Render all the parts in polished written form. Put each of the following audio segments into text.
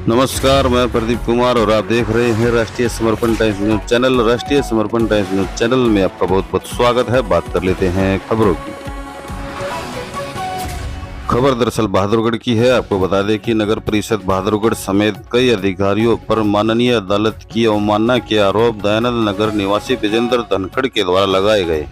नमस्कार, मैं प्रदीप कुमार और आप देख रहे हैं राष्ट्रीय समर्पण टाइम्स न्यूज चैनल। राष्ट्रीय समर्पण टाइम्स न्यूज चैनल में आपका बहुत बहुत स्वागत है। बात कर लेते हैं खबरों की। खबर दरअसल बहादुरगढ़ की है। आपको बता दें कि नगर परिषद बहादुरगढ़ समेत कई अधिकारियों पर माननीय अदालत की अवमानना के आरोप दयानंद नगर निवासी विजेंद्र धनखड़ के द्वारा लगाए गए।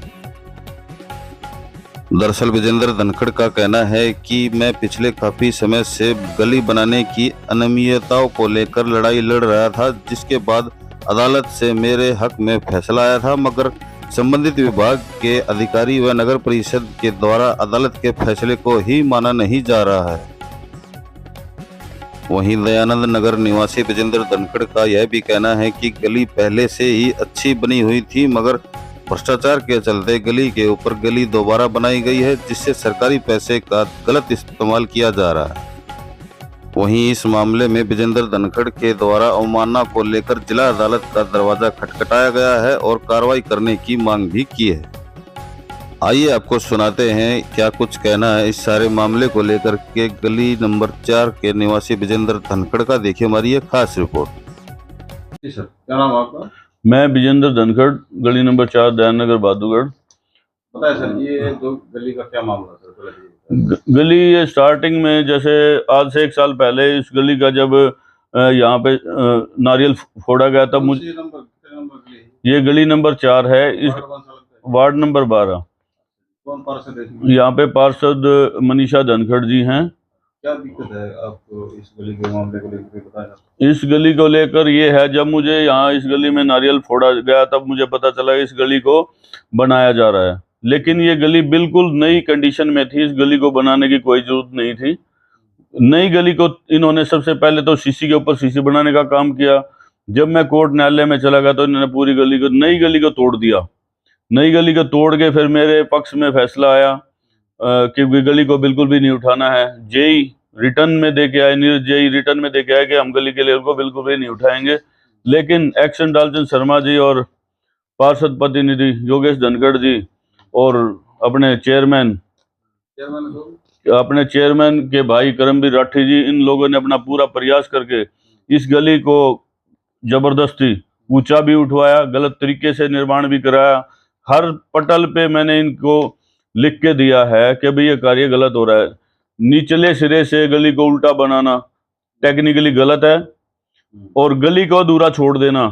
दरअसल विजेंद्र धनखड़ का कहना है कि मैं पिछले काफी समय से गली बनाने की अनियमितताओं को लेकर लड़ाई लड़ रहा था, जिसके बाद अदालत से मेरे हक में फैसला आया था, मगर संबंधित विभाग के अधिकारी व नगर परिषद के द्वारा अदालत के फैसले को ही माना नहीं जा रहा है। वहीं दयानंद नगर निवासी विजेंद्र धनखड़ का यह भी कहना है कि गली पहले से ही अच्छी बनी हुई थी, मगर भ्रष्टाचार के चलते गली के ऊपर गली दोबारा बनाई गई है, जिससे सरकारी पैसे का गलत इस्तेमाल किया जा रहा है। वहीं इस मामले में विजेंद्र धनखड़ के द्वारा अवमानना को लेकर जिला अदालत का दरवाजा खटखटाया गया है और कार्रवाई करने की मांग भी की है। आइए आपको सुनाते हैं क्या कुछ कहना है इस सारे मामले को लेकर के गली नंबर 4 के निवासी विजेंद्र धनखड़ का। देखिए हमारी ये खास रिपोर्ट। जी सर, क्या नाम है आपका? मैं विजेंद्र धनखड़, गली नंबर 4, दयाननगर, बहादुरगढ़। पता है सर, ये जो गली का क्या मामला सर? गली ये स्टार्टिंग में, जैसे आज से 1 साल पहले इस गली का जब यहाँ पे नारियल फोड़ा गया तब मुझे ये गली नंबर 4 है, इस वार्ड नंबर 12। कौन पार्षद है? यहाँ पे पार्षद मनीषा धनखड़ जी हैं। क्या दिक्कत है आपको इस गली के मामले को लेकर बताया? इस गली को लेकर ये है, जब मुझे यहाँ इस गली में नारियल फोड़ा गया तब मुझे पता चला इस गली को बनाया जा रहा है, लेकिन ये गली बिल्कुल नई कंडीशन में थी। इस गली को बनाने की कोई जरूरत नहीं थी। नई गली को इन्होंने सबसे पहले तो सीसी के ऊपर सीसी बनाने का काम किया। जब मैं कोर्ट न्यायालय में चला गया तो इन्होंने पूरी गली को, नई गली को तोड़ दिया। नई गली को तोड़ के फिर मेरे पक्ष में फैसला आया कि गली को बिल्कुल भी नहीं उठाना है। जेई रिटर्न में दे के आए, जेई रिटर्न में दे के आए कि हम गली के लेवल को बिल्कुल भी नहीं उठाएंगे, लेकिन एक्शन डालचंद शर्मा जी और पार्षद प्रतिनिधि योगेश धनखड़ जी और अपने चेयरमैन के भाई करमवीर राठी जी, इन लोगों ने अपना पूरा प्रयास करके इस गली को जबरदस्ती ऊंचा भी उठवाया, गलत तरीके से निर्माण भी कराया। हर पटल पे मैंने इनको लिख के दिया है कि भाई ये कार्य गलत हो रहा है। निचले सिरे से गली को उल्टा बनाना टेक्निकली गलत है, और गली को अधूरा छोड़ देना।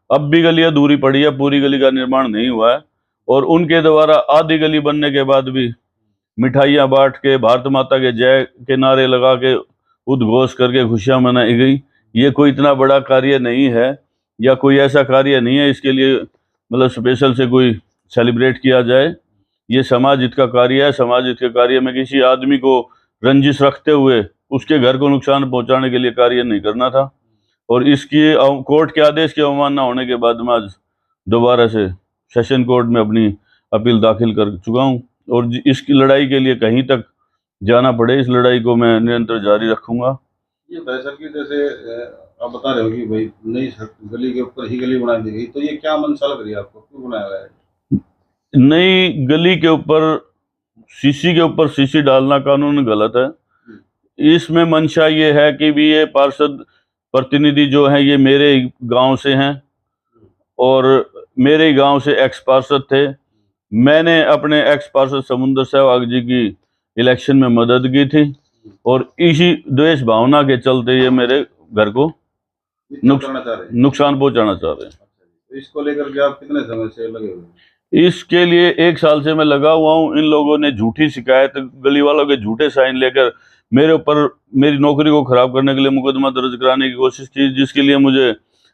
अब भी गली अधूरी पड़ी है, पूरी गली का निर्माण नहीं हुआ है, और उनके द्वारा आधी गली बनने के बाद भी मिठाइयाँ बांट के, भारत माता के जय के नारे लगा के, उद्घोष करके खुशियां मनाई गई। ये कोई इतना बड़ा कार्य नहीं है, या कोई ऐसा कार्य नहीं है इसके लिए मतलब स्पेशल से कोई सेलिब्रेट किया जाए। ये समाज हित का कार्य है। समाज हित के कार्य में किसी आदमी को रंजिश रखते हुए उसके घर को नुकसान पहुंचाने के लिए कार्य नहीं करना था। और इसकी कोर्ट के आदेश की अवमानना होने के बाद मैं आज दोबारा से सेशन कोर्ट में अपनी अपील दाखिल कर चुका हूं, और इसकी लड़ाई के लिए कहीं तक जाना पड़े, इस लड़ाई को मैं निरंतर जारी रखूंगा। ये दरअसल की जैसे आप बता रहे हो कि भाई नई गली के ऊपर ही गली बना दी गई, तो ये क्या मंशा लग रही है आपको? क्यों बनाया गया है? नई गली के ऊपर सीसी के ऊपर सीसी डालना कानून गलत है। इसमें मंशा ये है कि भी ये पार्षद प्रतिनिधि जो हैं ये मेरे गांव से हैं, और मेरे गांव से एक्स पार्षद थे। मैंने अपने एक्स पार्षद समुंदर सहवाग जी की इलेक्शन में मदद की थी, और इसी द्वेष भावना के चलते ये मेरे घर को नुकसान पहुंचाना चाह रहे हैं। तो इसको लेकर के आप कितने समय से लगे हुए हैं? इसके लिए 1 साल से मैं लगा हुआ हूँ। इन लोगों ने झूठी शिकायत, गली वालों के झूठे साइन लेकर मेरे ऊपर मेरी नौकरी को खराब करने के लिए मुकदमा दर्ज कराने की कोशिश की, जिसके लिए मुझे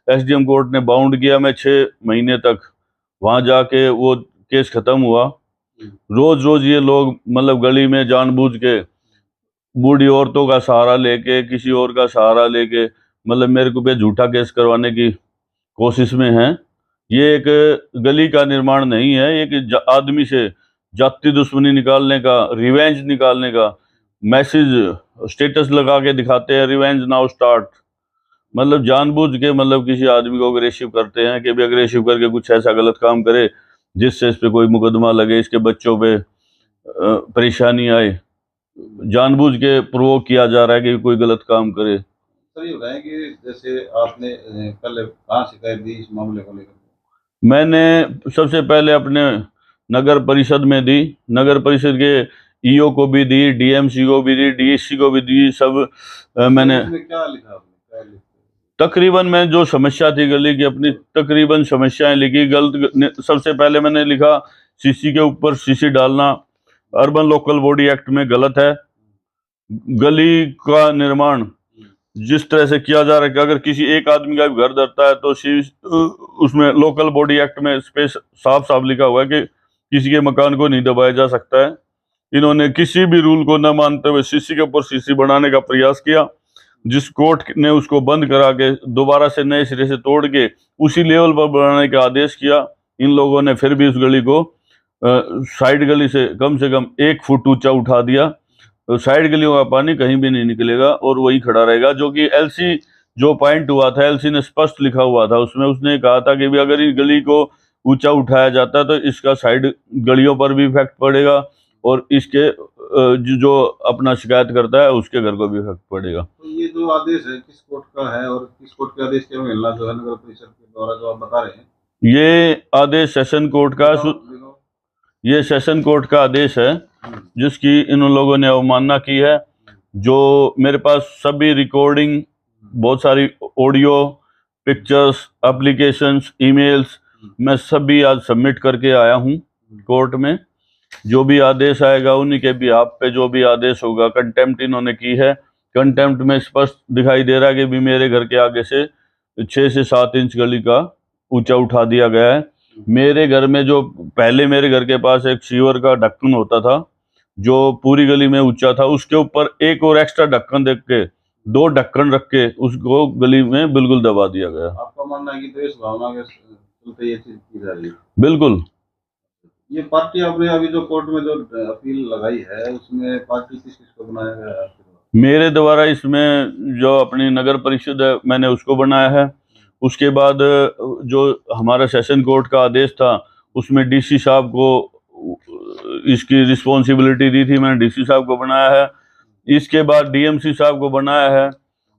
एसडीएम कोर्ट ने बाउंड किया। मैं 6 महीने तक वहां जाके वो केस खत्म हुआ। रोज रोज ये लोग मतलब गली में जानबूझ के बूढ़ी औरतों का सहारा लेके, किसी और का सहारा लेके, मतलब मेरे को पे झूठा केस करवाने की कोशिश में हैं। ये एक गली का निर्माण नहीं है, एक आदमी से जाति दुश्मनी निकालने का, रिवेंज निकालने का मैसेज स्टेटस लगा के दिखाते हैं, रिवेंज नाउ स्टार्ट। मतलब जानबूझ के मतलब किसी आदमी को अग्रेसिव करते हैं कि भी अग्रेसिव करके कुछ ऐसा गलत काम करे जिससे इस पे कोई मुकदमा लगे, इसके बच्चों पे परेशानी आए। जानबूझ के प्रोवोक किया जा रहा है कि कोई गलत काम करे। सर ये बताएं कि जैसे आपने कल कहाँ शिकायत दी इस मामले को लेकर? मैंने सबसे पहले अपने नगर परिषद में दी, नगर परिषद के ईओ को भी दी, डीएमसी को भी दी, डीएससी को भी दी, सब मैंने उसमें क्या लिखा आपने, क्या लिखा? तकरीबन मैं जो समस्या थी गली की अपनी तकरीबन समस्याएं लिखी। गलत सबसे पहले मैंने लिखा सीसी के ऊपर सीसी डालना अर्बन लोकल बॉडी एक्ट में गलत है। गली का निर्माण जिस तरह से किया जा रहा है कि अगर किसी एक आदमी का भी घर धरता है तो उसमें लोकल बॉडी एक्ट में स्पेस साफ साफ लिखा हुआ है कि किसी के मकान को नहीं दबाया जा सकता है। इन्होंने किसी भी रूल को न मानते हुए सीसी के ऊपर सीसी बनाने का प्रयास किया, जिस कोर्ट ने उसको बंद करा के दोबारा से नए सिरे से तोड़ के उसी लेवल पर बनाने का आदेश किया। इन लोगों ने फिर भी उस गली को साइड गली से कम 1 फुट ऊंचा उठा दिया। तो साइड गलियों का पानी कहीं भी नहीं निकलेगा और वही खड़ा रहेगा, जो कि एलसी जो पॉइंट हुआ था एलसी ने स्पष्ट लिखा हुआ था, उसमें उसने कहा था कि भी अगर इस गली को ऊंचा उठाया जाता है तो इसका साइड गलियों पर भी इफेक्ट पड़ेगा और इसके जो अपना शिकायत करता है उसके घर को भी इफेक्ट पड़ेगा। तो ये जो आदेश है किस कोर्ट का है और किस कोर्ट के आदेश के मिलना जो है नगर परिषद के द्वारा जो आप बता रहे हैं? ये आदेश सेशन कोर्ट का ये सेशन कोर्ट का आदेश है जिसकी इन लोगों ने अवमानना की है। जो मेरे पास सभी रिकॉर्डिंग, बहुत सारी ऑडियो, पिक्चर्स, एप्लीकेशंस, ईमेल्स मैं सभी आज सबमिट करके आया हूं कोर्ट में। जो भी आदेश आएगा उन्हीं के भी आप पे जो भी आदेश होगा, कंटेम्प्ट इन्होंने की है। कंटेम्प्ट में स्पष्ट दिखाई दे रहा है कि भी मेरे घर के आगे से 6 से 7 इंच गली का ऊंचा उठा दिया गया है। मेरे घर में जो पहले मेरे घर के पास एक सीवर का ढक्कन होता था जो पूरी गली में ऊंचा था, उसके ऊपर एक और एक्स्ट्रा ढक्कन देख के 2 ढक्कन रख के उसको गली में बिल्कुल दबा दिया गया। आपका मानना है कि द्वेष भावना के चलते ये चीज की जा रही है? बिल्कुल। ये पार्टी आपने अभी जो कोर्ट में जो अपील लगाई है उसमें पार्टी किस किस को बनाया गया है? मेरे द्वारा इसमें जो अपनी नगर परिषद है मैंने उसको बनाया है। उसके बाद जो हमारा सेशन कोर्ट का आदेश था उसमें डीसी साहब को इसकी रिस्पॉन्सिबिलिटी दी थी, मैंने डीसी साहब को बनाया है। इसके बाद डीएमसी साहब को बनाया है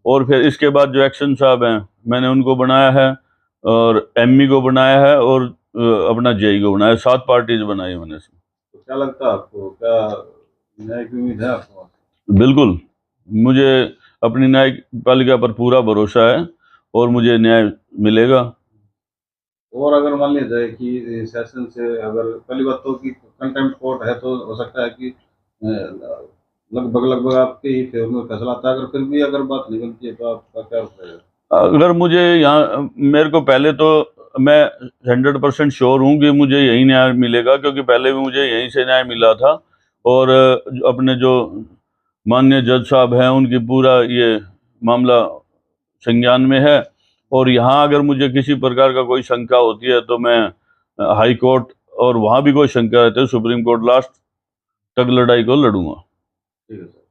और फिर इसके बाद जो एक्शन साहब हैं मैंने उनको बनाया है और एमई को बनाया है और अपना जेई को बनाया है। 7 पार्टीज बनाई मैंने। तो क्या लगता है आपको, क्या न्याय की उम्मीद है आपको? बिल्कुल, मुझे अपनी न्यायपालिका पर पूरा भरोसा है और मुझे न्याय मिलेगा। और अगर मान लिया जाए कि सेशन से अगर पहली बात तो कि कंटेम्प्ट कोर्ट है तो हो सकता है कि लगभग आपके ही फेवर में फैसला आता है, अगर फिर भी अगर बात नहीं बनती है तो आपका क्या रहेगा? अगर मुझे यहाँ मेरे को पहले तो मैं 100% श्योर हूँ कि मुझे यही न्याय मिलेगा, क्योंकि पहले भी मुझे यहीं से न्याय मिला था और अपने जो माननीय जज साहब हैं उनकी पूरा ये मामला संज्ञान में है। और यहाँ अगर मुझे किसी प्रकार का कोई शंका होती है तो मैं हाई कोर्ट और वहाँ भी कोई शंका रहती है सुप्रीम कोर्ट लास्ट तक लड़ाई को लड़ूंगा। ठीक है सर।